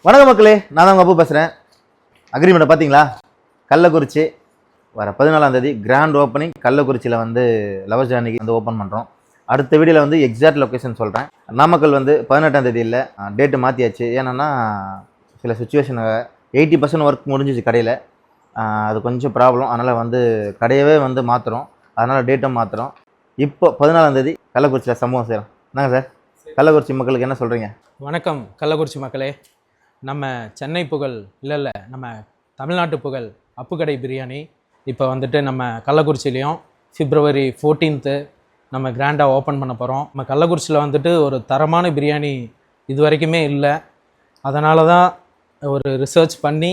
வணக்கம் மக்களே, நான் தான் உங்கள் அப்பு பேசுகிறேன். அக்ரிமெண்ட்டை பார்த்தீங்களா? கள்ளக்குறிச்சி வர 14ஆம் தேதி கிராண்ட் ஓப்பனிங். கள்ளக்குறிச்சியில் வந்து லவர்ஸ் ஜர்னிக்கு வந்து ஓப்பன் பண்ணுறோம். அடுத்த வீடியோவில் வந்து எக்ஸாக்ட் லொக்கேஷன் சொல்கிறேன். நாமக்கல் வந்து 18ஆம் தேதி இல்லை, டேட்டு மாற்றியாச்சு. ஏன்னா சில சுச்சுவேஷன் 80% ஒர்க் முடிஞ்சிச்சு கடையில். அது கொஞ்சம் ப்ராப்ளம். அதனால் வந்து கடையவே வந்து மாற்றுறோம். அதனால் டேட்டை மாற்றுறோம். இப்போ 14ஆம் தேதி கள்ளக்குறிச்சியில் சம்பவம் செய்கிறோம். என்னங்க சார், கள்ளக்குறிச்சி மக்களுக்கு என்ன சொல்கிறீங்க? வணக்கம் கள்ளக்குறிச்சி மக்களே. நம்ம சென்னை புகழ் இல்லை நம்ம தமிழ்நாட்டு புகழ் அப்புக்கடை பிரியாணி இப்போ வந்துட்டு நம்ம கள்ளக்குறிச்சிலையும் February 14th நம்ம கிராண்டாக ஓப்பன் பண்ண போகிறோம். நம்ம கள்ளக்குறிச்சியில் வந்துட்டு ஒரு தரமான பிரியாணி இது வரைக்குமே இல்லை. அதனால தான் ஒரு ரிசர்ச் பண்ணி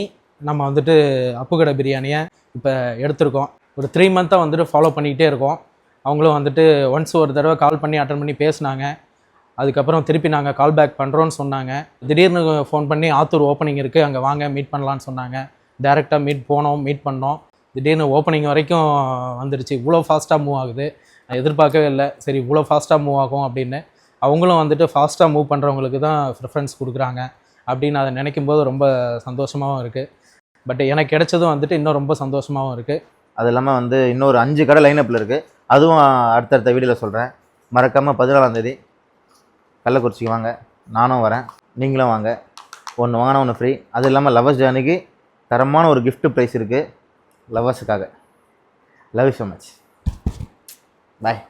நம்ம வந்துட்டு அப்புக்கடை பிரியாணியை இப்போ எடுத்திருக்கோம். ஒரு 3 மந்த்தாக வந்துட்டு ஃபாலோ பண்ணிக்கிட்டே இருக்கோம். அவங்களும் வந்துட்டு ஒன்ஸ் ஒரு தடவை கால் பண்ணி அட்டன் பண்ணி பேசினாங்க. அதுக்கப்புறம் திருப்பி நாங்கள் கால் பேக் பண்ணுறோன்னு சொன்னாங்க. திடீர்னு ஃபோன் பண்ணி ஆத்தூர் ஓப்பனிங் இருக்குது, அங்கே வாங்க மீட் பண்ணலான்னு சொன்னாங்க. டேரெக்டாக மீட் பண்ணோம். திடீர்னு ஓப்பனிங் வரைக்கும் வந்துடுச்சு. இவ்வளோ ஃபாஸ்ட்டாக மூவ் ஆகுது நான் எதிர்பார்க்கவே இல்லை. சரி இவ்வளோ ஃபாஸ்ட்டாக மூவ் ஆகும் அப்படின்னு. அவங்களும் வந்துட்டு ஃபாஸ்ட்டாக மூவ் பண்ணுறவங்களுக்கு தான் ப்ரிஃபரன்ஸ் கொடுக்குறாங்க அப்படின்னு அதை நினைக்கும் போது ரொம்ப சந்தோஷமாகவும் இருக்குது. பட் எனக்கு கிடைச்சதும் வந்துட்டு இன்னும் ரொம்ப சந்தோஷமாகவும் இருக்குது. அது இல்லாமல் வந்து இன்னொரு 5 கடை லைனப்பில் இருக்குது. அதுவும் அடுத்தடுத்த வீடியோவில் சொல்கிறேன். மறக்காமல் 14ஆம் தேதி கள்ளக்குறிச்சிக்கு வாங்க. நானும் வரேன், நீங்களும் வாங்க. ஒன்று வாங்கினா ஒன்று ஃப்ரீ. அது இல்லாமல் லவர்ஸ் ஜர்னிக்கு தரமான ஒரு gift ப்ரைஸ் இருக்குது லவர்ஸுக்காக. Love you so much. Bye.